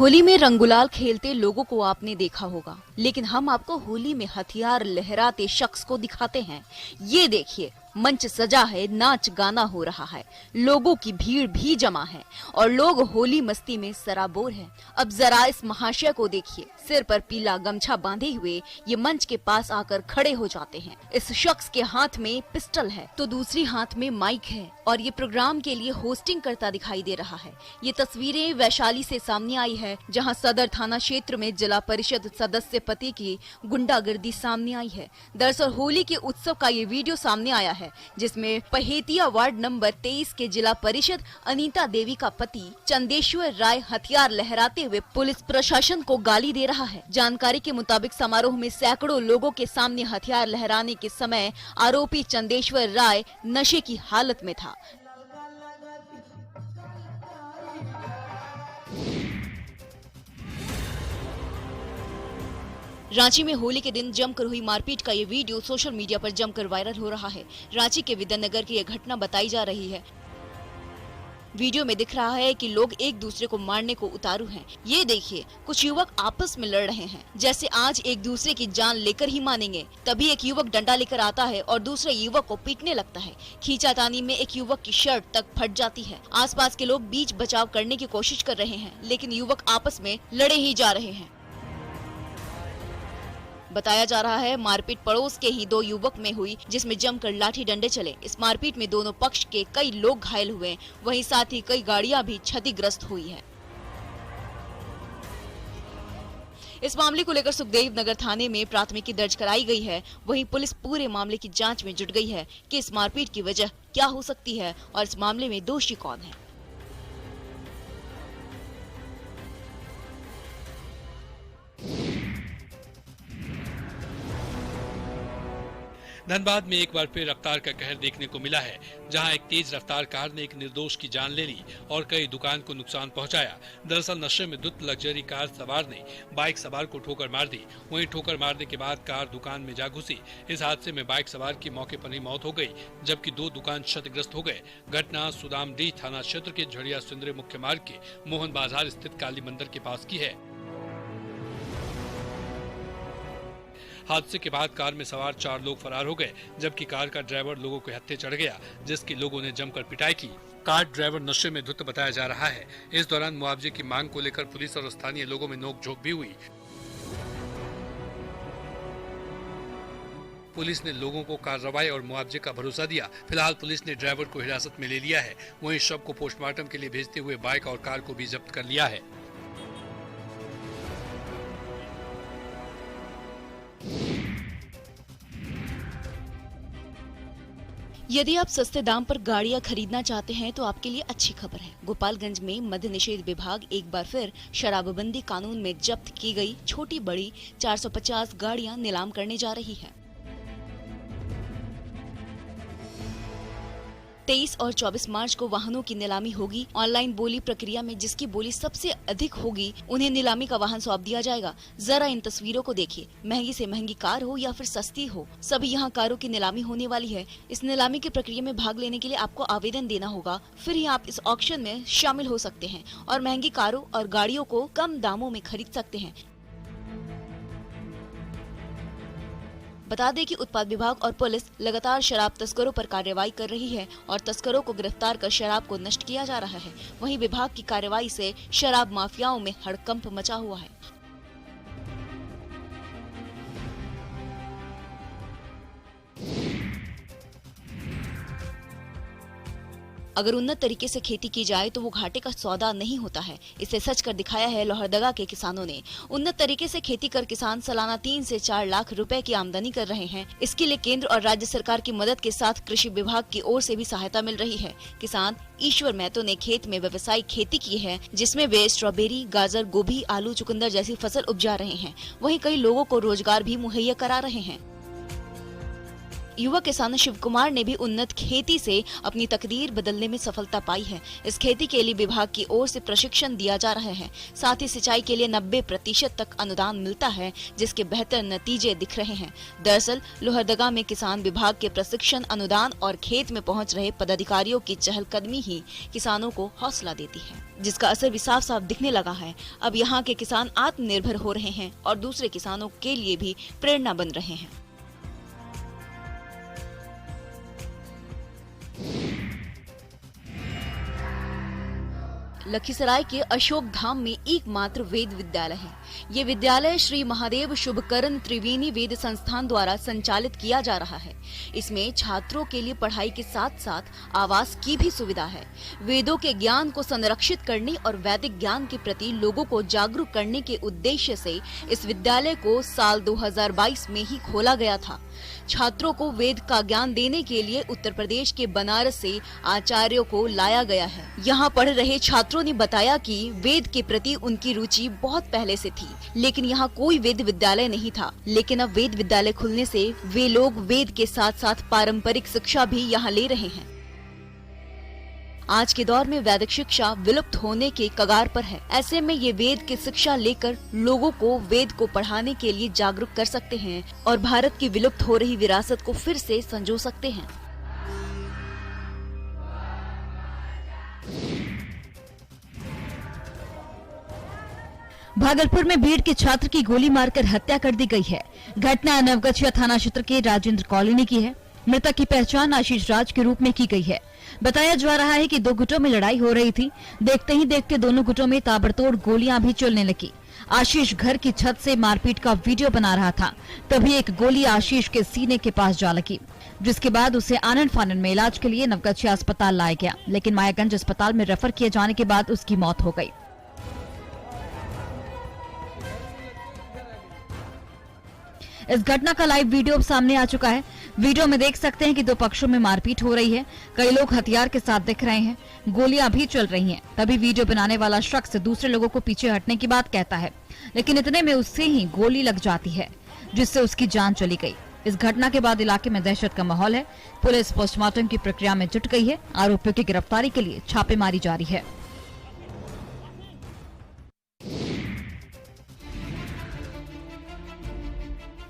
होली में रंग गुलाल खेलते लोगों को आपने देखा होगा, लेकिन हम आपको होली में हथियार लहराते शख्स को दिखाते हैं। ये देखिए, मंच सजा है, नाच गाना हो रहा है, लोगों की भीड़ भी जमा है और लोग होली मस्ती में सराबोर हैं। अब जरा इस महाशय को देखिए, सिर पर पीला गमछा बांधे हुए ये मंच के पास आकर खड़े हो जाते हैं। इस शख्स के हाथ में पिस्टल है तो दूसरी हाथ में माइक है और ये प्रोग्राम के लिए होस्टिंग करता दिखाई दे रहा है। ये तस्वीरें वैशाली से सामने आई है, जहां सदर थाना क्षेत्र में जिला परिषद सदस्य पति की गुंडागर्दी सामने आई है। दरअसल होली के उत्सव का ये वीडियो सामने आया है, जिसमें पहेतिया वार्ड नंबर 23 के जिला परिषद अनीता देवी का पति चंदेश्वर राय हथियार लहराते हुए पुलिस प्रशासन को गाली दे रहा है। जानकारी के मुताबिक समारोह में सैकड़ों लोगों के सामने हथियार लहराने के समय आरोपी चंदेश्वर राय नशे की हालत में था। रांची में होली के दिन जमकर हुई मारपीट का ये वीडियो सोशल मीडिया पर जमकर वायरल हो रहा है। रांची के विद्यानगर की यह घटना बताई जा रही है। वीडियो में दिख रहा है कि लोग एक दूसरे को मारने को उतारू हैं। ये देखिए, कुछ युवक आपस में लड़ रहे हैं, जैसे आज एक दूसरे की जान लेकर ही मानेंगे। तभी एक युवक डंडा लेकर आता है और दूसरे युवक को पीटने लगता है। खींचातानी में एक युवक की शर्ट तक फट जाती है। आसपास के लोग बीच बचाव करने की कोशिश कर रहे हैं, लेकिन युवक आपस में लड़े ही जा रहे हैं। बताया जा रहा है मारपीट पड़ोस के ही दो युवक में हुई, जिसमें जमकर लाठी डंडे चले। इस मारपीट में दोनों पक्ष के कई लोग घायल हुए, वहीं साथ ही कई गाड़ियां भी क्षतिग्रस्त हुई हैं। इस मामले को लेकर सुखदेव नगर थाने में प्राथमिकी दर्ज कराई गई है। वहीं पुलिस पूरे मामले की जांच में जुट गई है कि इस मारपीट की वजह क्या हो सकती है और इस मामले में दोषी कौन है। धनबाद में एक बार फिर रफ्तार का कहर देखने को मिला है, जहां एक तेज रफ्तार कार ने एक निर्दोष की जान ले ली और कई दुकान को नुकसान पहुंचाया। दरअसल नशे में धुत लग्जरी कार सवार ने बाइक सवार को ठोकर मार दी। वहीं ठोकर मारने के बाद कार दुकान में जा घुसी। इस हादसे में बाइक सवार की मौके पर ही मौत हो गई, जबकि दो दुकान क्षतिग्रस्त हो गए। घटना सुदामडीह थाना क्षेत्र के झड़िया सिंदरे मुख्य मार्ग के मोहन बाजार स्थित काली मंदिर के पास की है। हादसे के बाद कार में सवार 4 लोग फरार हो गए, जबकि कार का ड्राइवर लोगों के हत्थे चढ़ गया, जिसकी लोगों ने जमकर पिटाई की। कार ड्राइवर नशे में धुत बताया जा रहा है। इस दौरान मुआवजे की मांग को लेकर पुलिस और स्थानीय लोगों में नोकझोंक भी हुई। पुलिस ने लोगों को कार्रवाई और मुआवजे का भरोसा दिया। फिलहाल पुलिस ने ड्राइवर को हिरासत में ले लिया है। वहीं शव को पोस्टमार्टम के लिए भेजते हुए बाइक और कार को भी जब्त कर लिया है। यदि आप सस्ते दाम पर गाड़ियां खरीदना चाहते हैं तो आपके लिए अच्छी खबर है। गोपालगंज में मद्य निषेध विभाग एक बार फिर शराबबंदी कानून में जब्त की गई छोटी बड़ी 450 गाड़ियां नीलाम करने जा रही है। 23 और 24 मार्च को वाहनों की नीलामी होगी। ऑनलाइन बोली प्रक्रिया में जिसकी बोली सबसे अधिक होगी, उन्हें नीलामी का वाहन सौंप दिया जाएगा। जरा इन तस्वीरों को देखिए, महंगी से महंगी कार हो या फिर सस्ती हो, सभी यहाँ कारों की नीलामी होने वाली है। इस नीलामी की प्रक्रिया में भाग लेने के लिए आपको आवेदन देना होगा, फिर ही आप इस ऑक्शन में शामिल हो सकते हैं और महंगी कारों और गाड़ियों को कम दामों में खरीद सकते हैं। बता दें कि उत्पाद विभाग और पुलिस लगातार शराब तस्करों पर कार्रवाई कर रही है और तस्करों को गिरफ्तार कर शराब को नष्ट किया जा रहा है। वहीं विभाग की कार्रवाई से शराब माफियाओं में हड़कंप मचा हुआ है। अगर उन्नत तरीके से खेती की जाए तो वो घाटे का सौदा नहीं होता है। इसे सच कर दिखाया है लोहरदगा के किसानों ने। उन्नत तरीके से खेती कर किसान सालाना 3 से 4 लाख रुपए की आमदनी कर रहे हैं। इसके लिए केंद्र और राज्य सरकार की मदद के साथ कृषि विभाग की ओर से भी सहायता मिल रही है। किसान ईश्वर महतो ने खेत में व्यावसायिक खेती की है, जिसमें वे स्ट्रॉबेरी, गाजर, गोभी, आलू, चुकंदर जैसी फसल उपजा रहे हैं। वहीं कई लोगों को रोजगार भी मुहैया करा रहे हैं। युवा किसान शिव कुमार ने भी उन्नत खेती से अपनी तकदीर बदलने में सफलता पाई है। इस खेती के लिए विभाग की ओर से प्रशिक्षण दिया जा रहा है। साथ ही सिंचाई के लिए 90% तक अनुदान मिलता है, जिसके बेहतर नतीजे दिख रहे हैं। दरअसल लोहरदगा में किसान विभाग के प्रशिक्षण, अनुदान और खेत में पहुंच रहे पदाधिकारियों की चहलकदमी ही किसानों को हौसला देती है, जिसका असर भी साफ साफ दिखने लगा है। अब यहाँ के किसान आत्मनिर्भर हो रहे हैं और दूसरे किसानों के लिए भी प्रेरणा बन रहे हैं। लखीसराय के अशोक धाम में एकमात्र वेद विद्यालय है। ये विद्यालय श्री महादेव शुभकरण त्रिवेणी वेद संस्थान द्वारा संचालित किया जा रहा है। इसमें छात्रों के लिए पढ़ाई के साथ साथ आवास की भी सुविधा है। वेदों के ज्ञान को संरक्षित करने और वैदिक ज्ञान के प्रति लोगों को जागरूक करने के उद्देश्य से इस विद्यालय को साल 2022 में ही खोला गया था। छात्रों को वेद का ज्ञान देने के लिए उत्तर प्रदेश के बनारस से आचार्यों को लाया गया है। यहाँ पढ़ रहे छात्रों ने बताया कि वेद के प्रति उनकी रुचि बहुत पहले से थी, लेकिन यहाँ कोई वेद विद्यालय नहीं था। लेकिन अब वेद विद्यालय खुलने से वे लोग वेद के साथ साथ पारंपरिक शिक्षा भी यहाँ ले रहे हैं। आज के दौर में वैदिक शिक्षा विलुप्त होने के कगार पर है। ऐसे में ये वेद की शिक्षा लेकर लोगों को वेद को पढ़ाने के लिए जागरूक कर सकते हैं और भारत की विलुप्त हो रही विरासत को फिर से संजो सकते हैं। भागलपुर में बीएड के छात्र की गोली मारकर हत्या कर दी गई है। घटना नवगछिया थाना क्षेत्र के राजेंद्र कॉलोनी की है। मृतक की पहचान आशीष राज के रूप में की गई है। बताया जा रहा है कि दो गुटों में लड़ाई हो रही थी। देखते ही देखते दोनों गुटों में ताबड़तोड़ गोलियां भी चलने लगी। आशीष घर की छत से मारपीट का वीडियो बना रहा था, तभी एक गोली आशीष के सीने के पास जा लगी, जिसके बाद उसे आनन फानन में इलाज के लिए नवगछिया अस्पताल लाया गया, लेकिन मायागंज अस्पताल में रेफर किए जाने के बाद उसकी मौत हो गई। इस घटना का लाइव वीडियो अब सामने आ चुका है। वीडियो में देख सकते हैं कि दो पक्षों में मारपीट हो रही है। कई लोग हथियार के साथ दिख रहे हैं, गोलियां भी चल रही हैं। तभी वीडियो बनाने वाला शख्स दूसरे लोगों को पीछे हटने की बात कहता है, लेकिन इतने में उससे ही गोली लग जाती है, जिससे उसकी जान चली गई। इस घटना के बाद इलाके में दहशत का माहौल है। पुलिस पोस्टमार्टम की प्रक्रिया में जुट गई है। आरोपियों की गिरफ्तारी के लिए छापेमारी जारी है।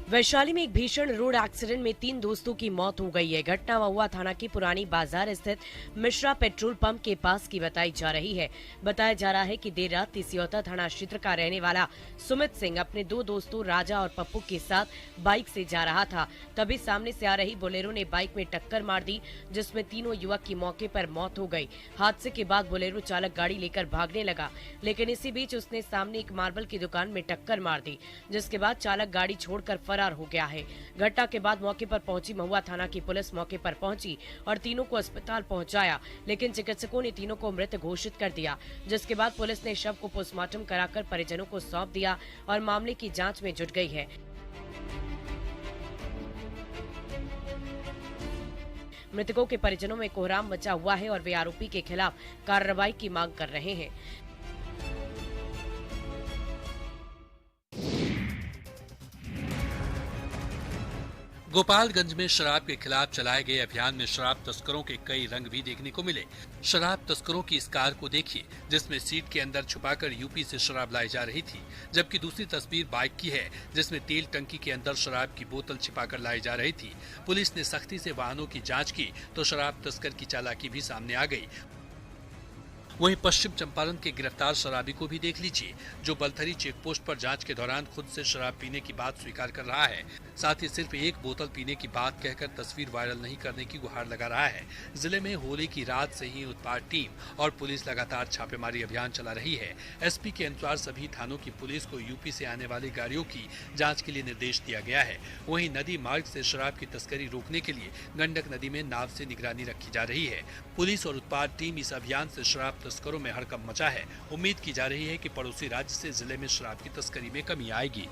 वैशाली में एक भीषण रोड एक्सीडेंट में 3 दोस्तों की मौत हो गई है। घटना महुआ थाना की पुरानी बाजार स्थित मिश्रा पेट्रोल पंप के पास की बताई जा रही है। बताया जा रहा है कि देर रात तिसियौता थाना क्षेत्र का रहने वाला सुमित सिंह अपने 2 दोस्तों राजा और पप्पू के साथ बाइक से जा रहा था। तभी सामने से आ रही बोलेरो ने बाइक में टक्कर मार दी, जिसमें तीनों युवक की मौके पर मौत हो गई। हादसे के बाद बोलेरो चालक गाड़ी लेकर भागने लगा, लेकिन इसी बीच उसने सामने एक मार्बल की दुकान में टक्कर मार दी, जिसके बाद चालक गाड़ी छोड़कर फरार हो गया है। घटना के बाद मौके पर पहुंची महुआ थाना की पुलिस मौके पर पहुंची और तीनों को अस्पताल पहुंचाया, लेकिन चिकित्सकों ने तीनों को मृत घोषित कर दिया। जिसके बाद पुलिस ने शव को पोस्टमार्टम कराकर परिजनों को सौंप दिया और मामले की जांच में जुट गई है। मृतकों के परिजनों में कोहराम मचा हुआ है और वे आरोपी के खिलाफ कार्रवाई की मांग कर रहे हैं। गोपालगंज में शराब के खिलाफ चलाए गए अभियान में शराब तस्करों के कई रंग भी देखने को मिले। शराब तस्करों की इस कार को देखिए, जिसमें सीट के अंदर छुपाकर यूपी से शराब लाई जा रही थी, जबकि दूसरी तस्वीर बाइक की है, जिसमें तेल टंकी के अंदर शराब की बोतल छिपाकर लाई जा रही थी। पुलिस ने सख्ती से वाहनों की जांच की तो शराब तस्कर की चालाकी भी सामने आ गई। वहीं पश्चिम चंपारण के गिरफ्तार शराबी को भी देख लीजिए, जो बलथरी चेक पोस्ट पर जांच के दौरान खुद से शराब पीने की बात स्वीकार कर रहा है। साथ ही सिर्फ एक बोतल पीने की बात कहकर तस्वीर वायरल नहीं करने की गुहार लगा रहा है। जिले में होली की रात से ही उत्पाद टीम और पुलिस लगातार छापेमारी अभियान चला रही है। एसपी के अनुसार सभी थानों की पुलिस को यूपी से आने वाली गाड़ियों की जाँच के लिए निर्देश दिया गया है। वहीं नदी मार्ग से शराब की तस्करी रोकने के लिए गंडक नदी में नाव से निगरानी रखी जा रही है। पुलिस और उत्पाद टीम इस अभियान से शराब तस्करों में हड़कंप मचा है। उम्मीद की जा रही है कि पड़ोसी राज्य से जिले में शराब की तस्करी में कमी आएगी।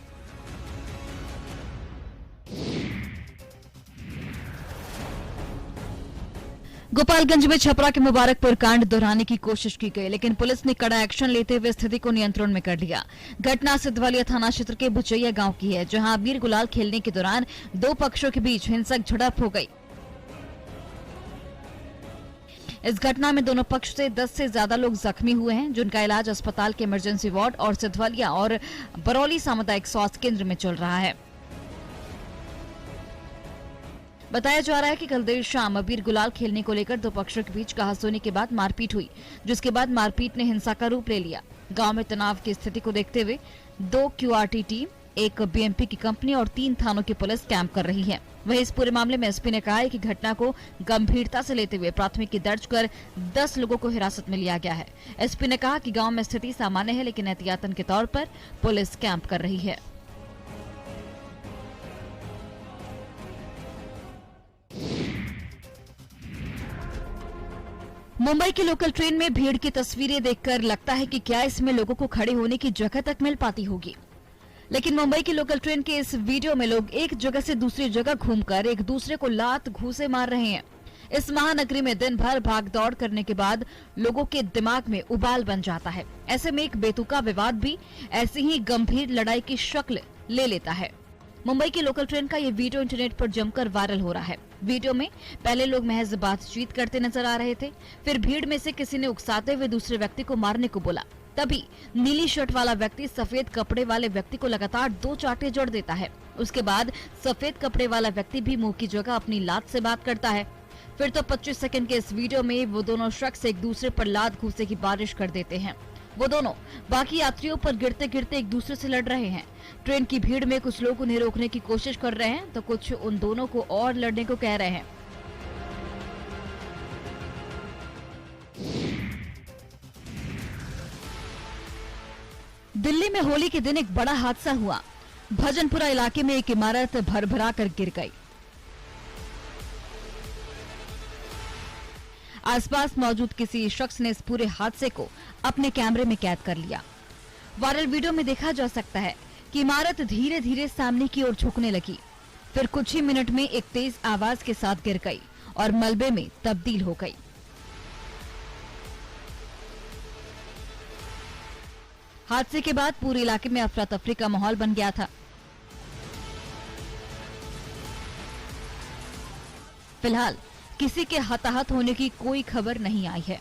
गोपालगंज में छपरा के मुबारकपुर कांड दोहराने की कोशिश की गई, लेकिन पुलिस ने कड़ा एक्शन लेते हुए स्थिति को नियंत्रण में कर लिया। घटना सिद्धवलिया थाना क्षेत्र के बुचैया गांव की है, जहां अबीर गुलाल खेलने के दौरान दो पक्षों के बीच हिंसक झड़प हो गई। इस घटना में दोनों पक्ष से 10 से ज्यादा लोग जख्मी हुए हैं, जिनका इलाज अस्पताल के इमरजेंसी वार्ड और सिद्धवलिया और बरौली सामुदायिक स्वास्थ्य केंद्र में चल रहा है। बताया जा रहा है कि कल देर शाम अबीर गुलाल खेलने को लेकर दो पक्षों के बीच कहासुनी के बाद मारपीट हुई, जिसके बाद मारपीट ने हिंसा का रूप ले लिया। गांव में तनाव की स्थिति को देखते हुए 2 QRT टीम, 1 BMP की कंपनी और 3 थानों की पुलिस कैंप कर रही है। वहीं इस पूरे मामले में एसपी ने कहा है कि घटना को गंभीरता से लेते हुए प्राथमिकी दर्ज कर 10 लोगों को हिरासत में लिया गया है। एसपी ने कहा कि गाँव में स्थिति सामान्य है, लेकिन एहतियातन के तौर पर पुलिस कैंप कर रही है। मुंबई की लोकल ट्रेन में भीड़ की तस्वीरें देखकर लगता है कि क्या इसमें लोगों को खड़े होने की जगह तक मिल पाती होगी, लेकिन मुंबई की लोकल ट्रेन के इस वीडियो में लोग एक जगह से दूसरी जगह घूमकर एक दूसरे को लात घूंसे मार रहे हैं। इस महानगरी में दिन भर भाग दौड़ करने के बाद लोगों के दिमाग में उबाल बन जाता है। ऐसे में एक बेतुका विवाद भी ऐसी ही गंभीर लड़ाई की शक्ल ले लेता है। मुंबई की लोकल ट्रेन का ये वीडियो इंटरनेट पर जमकर वायरल हो रहा है। वीडियो में पहले लोग महज बातचीत करते नजर आ रहे थे, फिर भीड़ में से किसी ने उकसाते हुए दूसरे व्यक्ति को मारने को बोला। तभी नीली शर्ट वाला व्यक्ति सफेद कपड़े वाले व्यक्ति को लगातार 2 चांटे जड़ देता है। उसके बाद सफेद कपड़े वाला व्यक्ति भी मुंह की जगह अपनी लात से बात करता है। फिर तो 25 सेकंड के इस वीडियो में वो दोनों शख्स एक दूसरे पर लात घूंसे की बारिश कर देते हैं। वो दोनों बाकी यात्रियों पर गिरते गिरते एक दूसरे से लड़ रहे हैं। ट्रेन की भीड़ में कुछ लोग उन्हें रोकने की कोशिश कर रहे हैं, तो कुछ उन दोनों को और लड़ने को कह रहे हैं। दिल्ली में होली के दिन एक बड़ा हादसा हुआ। भजनपुरा इलाके में एक इमारत भरभरा कर गिर गई। आसपास मौजूद किसी शख्स ने इस पूरे हादसे को अपने कैमरे में कैद कर लिया। वायरल वीडियो में देखा जा सकता है कि इमारत धीरे धीरे सामने की ओर झुकने लगी, फिर कुछ ही मिनट में एक तेज आवाज के साथ गिर गई और मलबे में तब्दील हो गई। हादसे के बाद पूरे इलाके में अफरा तफरी का माहौल बन गया था। फिलहाल किसी के हताहत होने की कोई खबर नहीं आई है।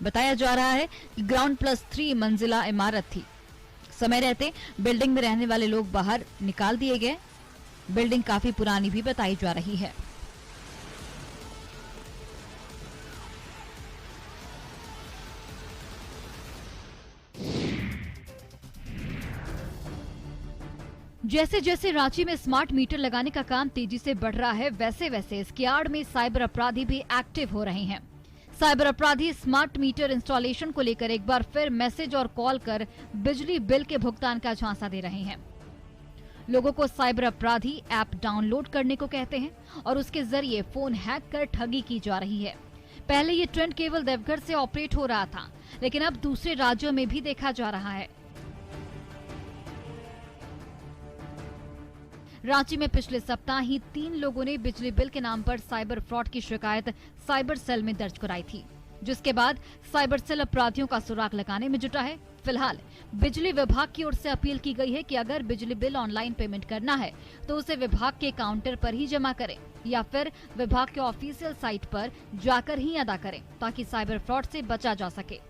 बताया जा रहा है कि ग्राउंड +3 मंजिला इमारत थी। समय रहते बिल्डिंग में रहने वाले लोग बाहर निकाल दिए गए। बिल्डिंग काफी पुरानी भी बताई जा रही है। जैसे जैसे रांची में स्मार्ट मीटर लगाने का काम तेजी से बढ़ रहा है, वैसे वैसे इसकी आड़ में साइबर अपराधी भी एक्टिव हो रहे हैं। साइबर अपराधी स्मार्ट मीटर इंस्टॉलेशन को लेकर एक बार फिर मैसेज और कॉल कर बिजली बिल के भुगतान का झांसा दे रहे हैं। लोगों को साइबर अपराधी ऐप डाउनलोड करने को कहते हैं और उसके जरिए फोन हैक कर ठगी की जा रही है। पहले ये ट्रेंड केवल देवघर से ऑपरेट हो रहा था, लेकिन अब दूसरे राज्यों में भी देखा जा रहा है। रांची में पिछले सप्ताह ही 3 लोगों ने बिजली बिल के नाम पर साइबर फ्रॉड की शिकायत साइबर सेल में दर्ज कराई थी, जिसके बाद साइबर सेल अपराधियों का सुराग लगाने में जुटा है। फिलहाल बिजली विभाग की ओर से अपील की गई है कि अगर बिजली बिल ऑनलाइन पेमेंट करना है तो उसे विभाग के काउंटर पर ही जमा करें या फिर विभाग के ऑफिशियल साइट पर जाकर ही अदा करें, ताकि साइबर फ्रॉड से बचा जा सके।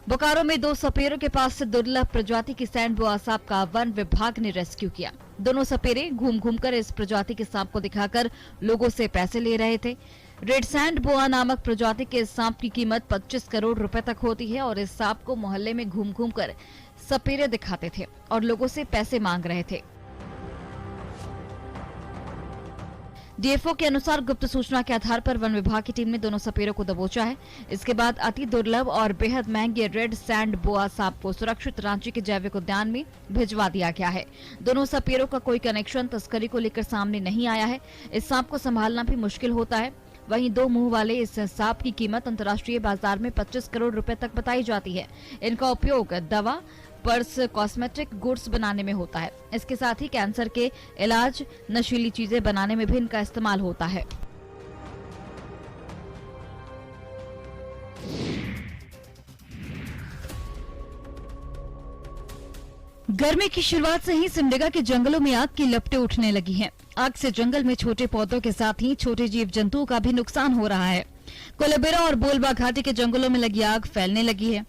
बोकारो में 2 सपेरों के पास से दुर्लभ प्रजाति की सैंड बोआ सांप का वन विभाग ने रेस्क्यू किया। दोनों सपेरे घूम घूमकर इस प्रजाति के सांप को दिखाकर लोगों से पैसे ले रहे थे। रेड सैंड बोआ नामक प्रजाति के इस सांप की कीमत 25 करोड़ रुपए तक होती है और इस सांप को मोहल्ले में घूम घूमकर सपेरे दिखाते थे और लोगों से पैसे मांग रहे थे। डीएफओ के अनुसार गुप्त सूचना के आधार पर वन विभाग की टीम ने दोनों सपेरों को दबोचा है। इसके बाद अति दुर्लभ और बेहद महंगे रेड सैंड बोआ सांप को सुरक्षित रांची के जैविक उद्यान में भिजवा दिया गया है। दोनों सपेरों का कोई कनेक्शन तस्करी को लेकर सामने नहीं आया है। इस सांप को संभालना भी मुश्किल होता है। वहीं 2 मुंह वाले इस सांप की कीमत अंतर्राष्ट्रीय बाजार में 25 करोड़ रुपए तक बताई जाती है। इनका उपयोग दवा, पर्स कॉस्मेटिक गुड्स बनाने में होता है। इसके साथ ही कैंसर के इलाज, नशीली चीजें बनाने में भी इनका इस्तेमाल होता है। गर्मी की शुरुआत से ही सिमडेगा के जंगलों में आग की लपटें उठने लगी हैं। आग से जंगल में छोटे पौधों के साथ ही छोटे जीव जंतुओं का भी नुकसान हो रहा है। कोलेबिरा और बोलबा घाटी के जंगलों में लगी आग फैलने लगी है।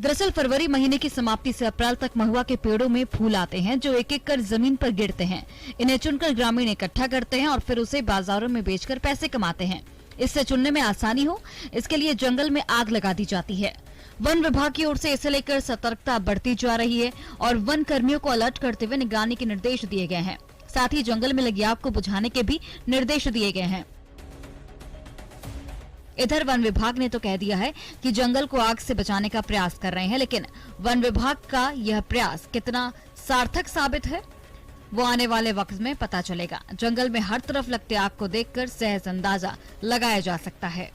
दरअसल फरवरी महीने की समाप्ति से अप्रैल तक महुआ के पेड़ों में फूल आते हैं जो एक एक कर जमीन पर गिरते हैं। इन्हें चुनकर ग्रामीण इकट्ठा करते हैं और फिर उसे बाजारों में बेचकर पैसे कमाते हैं। इससे चुनने में आसानी हो, इसके लिए जंगल में आग लगा दी जाती है। वन विभाग की ओर से इसे लेकर सतर्कता बढ़ती जा रही है और वन कर्मियों को अलर्ट करते हुए निगरानी के निर्देश दिए गए हैं। साथ ही जंगल में लगी आग को बुझाने के भी निर्देश दिए गए हैं। इधर वन विभाग ने तो कह दिया है कि जंगल को आग से बचाने का प्रयास कर रहे हैं, लेकिन वन विभाग का यह प्रयास कितना सार्थक साबित है वो आने वाले वक्त में पता चलेगा। जंगल में हर तरफ लगते आग को देखकर सहज अंदाजा लगाया जा सकता है।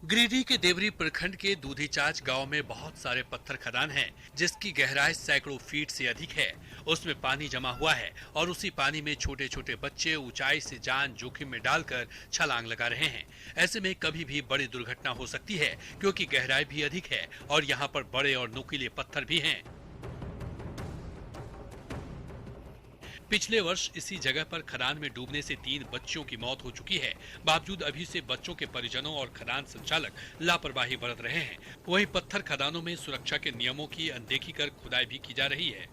गिरिडीह के देवरी प्रखंड के दूधीचाच गांव में बहुत सारे पत्थर खदान हैं, जिसकी गहराई सैकड़ों फीट से अधिक है। उसमें पानी जमा हुआ है और उसी पानी में छोटे छोटे बच्चे ऊंचाई से जान जोखिम में डालकर छलांग लगा रहे हैं। ऐसे में कभी भी बड़ी दुर्घटना हो सकती है, क्योंकि गहराई भी अधिक है और यहाँ पर बड़े और नुकीले पत्थर भी हैं। पिछले वर्ष इसी जगह पर खदान में डूबने से 3 बच्चों की मौत हो चुकी है। बावजूद अभी से बच्चों के परिजनों और खदान संचालक लापरवाही बरत रहे हैं। वहीं पत्थर खदानों में सुरक्षा के नियमों की अनदेखी कर खुदाई भी की जा रही है।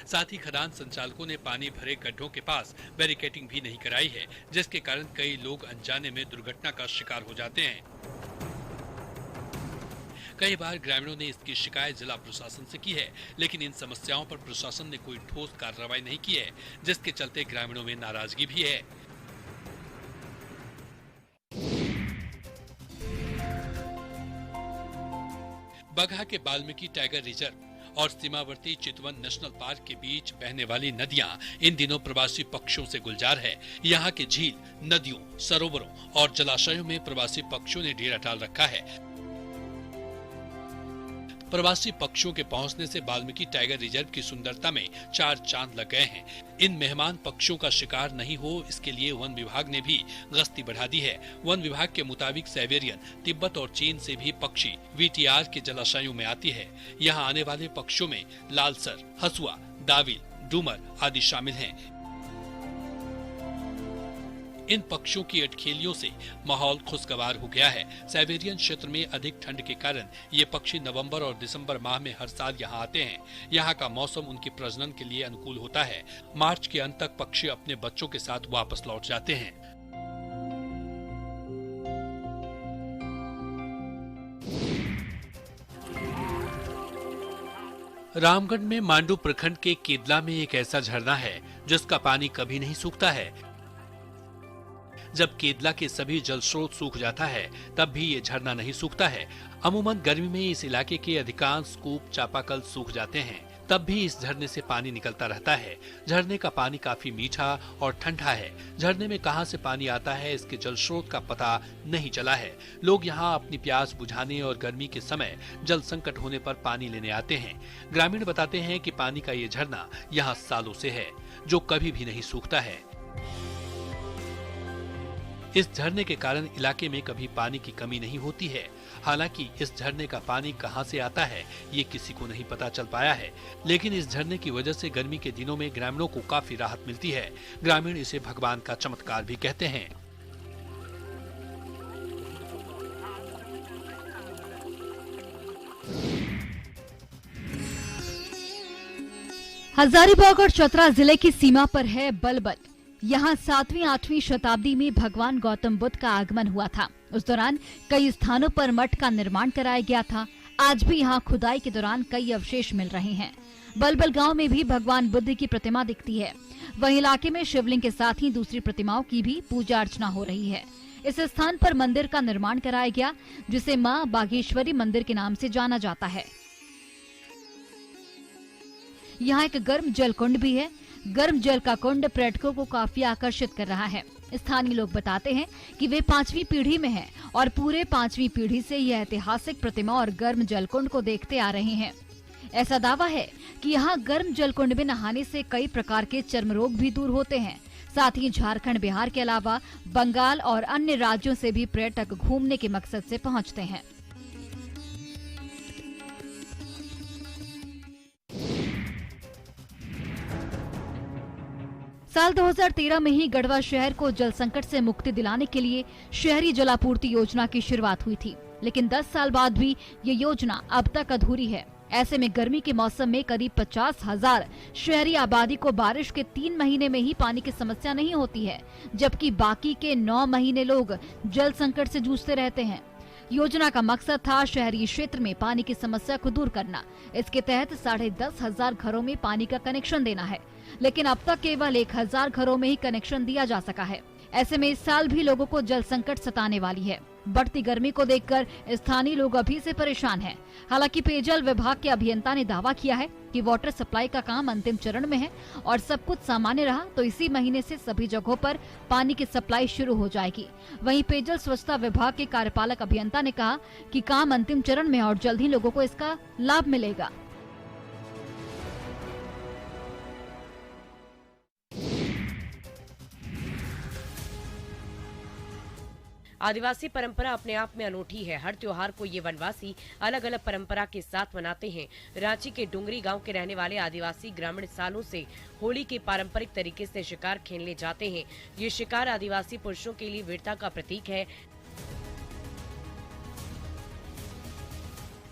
साथ ही खदान संचालकों ने पानी भरे गड्ढों के पास बैरिकेडिंग भी नहीं कराई है, जिसके कारण कई लोग अनजाने में दुर्घटना का शिकार हो जाते हैं। कई बार ग्रामीणों ने इसकी शिकायत जिला प्रशासन से की है, लेकिन इन समस्याओं पर प्रशासन ने कोई ठोस कार्रवाई नहीं की है, जिसके चलते ग्रामीणों में नाराजगी भी है। बगहा के वाल्मीकि टाइगर रिजर्व और सीमावर्ती चितवन नेशनल पार्क के बीच बहने वाली नदियां इन दिनों प्रवासी पक्षियों से गुलजार है। यहाँ के झील, नदियों, सरोवरों और जलाशयों में प्रवासी पक्षियों ने डेरा डाल रखा है। प्रवासी पक्षियों के पहुंचने से वाल्मीकि टाइगर रिजर्व की सुंदरता में 4 चांद लग गए हैं। इन मेहमान पक्षियों का शिकार नहीं हो, इसके लिए वन विभाग ने भी गश्ती बढ़ा दी है। वन विभाग के मुताबिक साइबेरियन, तिब्बत और चीन से भी पक्षी वीटीआर के जलाशयों में आती है। यहाँ आने वाले पक्षियों में लालसर, हसुआ, दाविल, डूमर आदि शामिल हैं। इन पक्षियों की अटखेलियों से माहौल खुशगवार हो गया है। साइबेरियन क्षेत्र में अधिक ठंड के कारण ये पक्षी नवंबर और दिसंबर माह में हर साल यहाँ आते हैं। यहाँ का मौसम उनके प्रजनन के लिए अनुकूल होता है। मार्च के अंत तक पक्षी अपने बच्चों के साथ वापस लौट जाते हैं। रामगढ़ में मांडू प्रखंड के केदला में एक ऐसा झरना है जिसका पानी कभी नहीं सूखता है। जब केदला के सभी जल स्रोत सूख जाता है, तब भी ये झरना नहीं सूखता है। अमूमन गर्मी में इस इलाके के अधिकांश कूप, चापाकल सूख जाते हैं, तब भी इस झरने से पानी निकलता रहता है। झरने का पानी काफी मीठा और ठंडा है। झरने में कहां से पानी आता है, इसके जल स्रोत का पता नहीं चला है। लोग यहां अपनी प्यास बुझाने और गर्मी के समय जल संकट होने पर पानी लेने आते हैं। ग्रामीण बताते हैं कि पानी का ये झरना यहाँ सालों से है, जो कभी भी नहीं सूखता है। इस झरने के कारण इलाके में कभी पानी की कमी नहीं होती है। हालांकि इस झरने का पानी कहां से आता है, ये किसी को नहीं पता चल पाया है, लेकिन इस झरने की वजह से गर्मी के दिनों में ग्रामीणों को काफी राहत मिलती है। ग्रामीण इसे भगवान का चमत्कार भी कहते हैं। हजारीबाग और चतरा जिले की सीमा पर है बलबल। यहाँ 7वीं-8वीं शताब्दी में भगवान गौतम बुद्ध का आगमन हुआ था। उस दौरान कई स्थानों पर मठ का निर्माण कराया गया था। आज भी यहाँ खुदाई के दौरान कई अवशेष मिल रहे हैं। बलबल गांव में भी भगवान बुद्ध की प्रतिमा दिखती है। वहीं इलाके में शिवलिंग के साथ ही दूसरी प्रतिमाओं की भी पूजा अर्चना हो रही है। इस स्थान पर मंदिर का निर्माण कराया गया, जिसे मां बागेश्वरी मंदिर के नाम से जाना जाता है। यहाँ एक गर्म जल कुंड भी है। गर्म जल का कुंड पर्यटकों को काफी आकर्षित कर रहा है। स्थानीय लोग बताते हैं कि वे 5वीं पीढ़ी में हैं और पूरे 5वीं पीढ़ी से यह ऐतिहासिक प्रतिमा और गर्म जलकुंड को देखते आ रहे हैं। ऐसा दावा है कि यहाँ गर्म जलकुंड में नहाने से कई प्रकार के चर्म रोग भी दूर होते हैं। साथ ही झारखंड, बिहार के अलावा बंगाल और अन्य राज्यों से भी पर्यटक घूमने के मकसद से पहुँचते हैं। साल 2013 में ही गढ़वा शहर को जल संकट से मुक्ति दिलाने के लिए शहरी जलापूर्ति योजना की शुरुआत हुई थी, लेकिन 10 साल बाद भी ये योजना अब तक अधूरी है। ऐसे में गर्मी के मौसम में करीब 50,000 शहरी आबादी को बारिश के 3 महीने में ही पानी की समस्या नहीं होती है, जबकि बाकी के 9 महीने लोग जल संकट से जूझते रहते हैं। योजना का मकसद था शहरी क्षेत्र में पानी की समस्या को दूर करना। इसके तहत 10,500 घरों में पानी का कनेक्शन देना है, लेकिन अब तक केवल 1,000 घरों में ही कनेक्शन दिया जा सका है। ऐसे में इस साल भी लोगों को जल संकट सताने वाली है। बढ़ती गर्मी को देखकर स्थानीय लोग अभी से परेशान हैं। हालांकि पेयजल विभाग के अभियंता ने दावा किया है कि वाटर सप्लाई का काम अंतिम चरण में है और सब कुछ सामान्य रहा तो इसी महीने से सभी जगहों पर पानी की सप्लाई शुरू हो जाएगी। वहीं पेयजल स्वच्छता विभाग के कार्यपालक अभियंता ने कहा कि काम अंतिम चरण में और जल्द ही लोगों को इसका लाभ मिलेगा। आदिवासी परंपरा अपने आप में अनूठी है। हर त्योहार को ये वनवासी अलग अलग परंपरा के साथ मनाते हैं। रांची के डुंगरी गांव के रहने वाले आदिवासी ग्रामीण सालों से होली के पारंपरिक तरीके से शिकार खेलने जाते हैं। ये शिकार आदिवासी पुरुषों के लिए वीरता का प्रतीक है।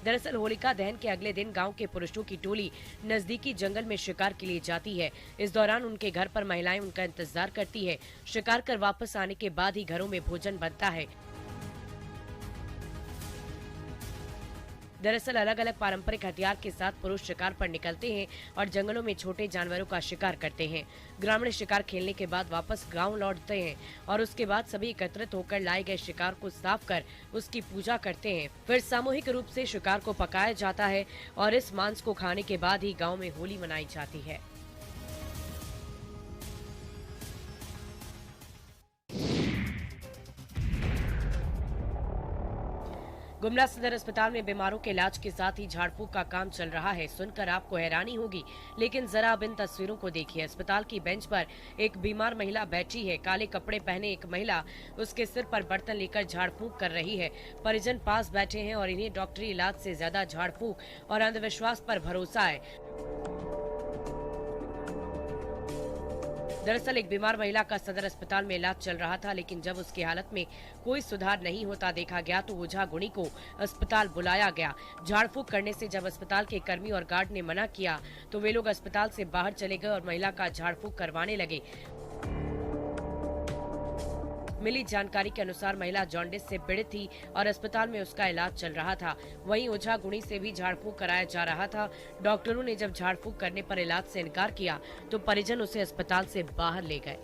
दरअसल होलिका दहन के अगले दिन गांव के पुरुषों की टोली नजदीकी जंगल में शिकार के लिए जाती है। इस दौरान उनके घर पर महिलाएं उनका इंतजार करती है। शिकार कर वापस आने के बाद ही घरों में भोजन बनता है। दरअसल अलग अलग पारंपरिक हथियार के साथ पुरुष शिकार पर निकलते हैं और जंगलों में छोटे जानवरों का शिकार करते हैं। ग्रामीण शिकार खेलने के बाद वापस गांव लौटते हैं और उसके बाद सभी एकत्रित होकर लाए गए शिकार को साफ कर उसकी पूजा करते हैं। फिर सामूहिक रूप से शिकार को पकाया जाता है और इस मांस को खाने के बाद ही गाँव में होली मनाई जाती है। गुमला सदर अस्पताल में बीमारों के इलाज के साथ ही झाड़ फूक का काम चल रहा है। सुनकर आपको हैरानी होगी, लेकिन जरा अब इन तस्वीरों को देखिए। अस्पताल की बेंच पर एक बीमार महिला बैठी है। काले कपड़े पहने एक महिला उसके सिर पर बर्तन लेकर झाड़ फूक कर रही है। परिजन पास बैठे हैं और इन्हें डॉक्टरी इलाज से ज्यादा झाड़ फूक और अंधविश्वास पर भरोसा है। दरअसल एक बीमार महिला का सदर अस्पताल में इलाज चल रहा था, लेकिन जब उसकी हालत में कोई सुधार नहीं होता देखा गया तो ओझा गुणी को अस्पताल बुलाया गया। झाड़ फूक करने से जब अस्पताल के कर्मी और गार्ड ने मना किया तो वे लोग अस्पताल से बाहर चले गए और महिला का झाड़ फूक करवाने लगे। मिली जानकारी के अनुसार महिला जॉन्डिस से पीड़ित थी और अस्पताल में उसका इलाज चल रहा था। वहीं ओझा गुणी से भी झाड़ फूक कराया जा रहा था। डॉक्टरों ने जब झाड़ फूक करने पर इलाज से इनकार किया तो परिजन उसे अस्पताल से बाहर ले गए।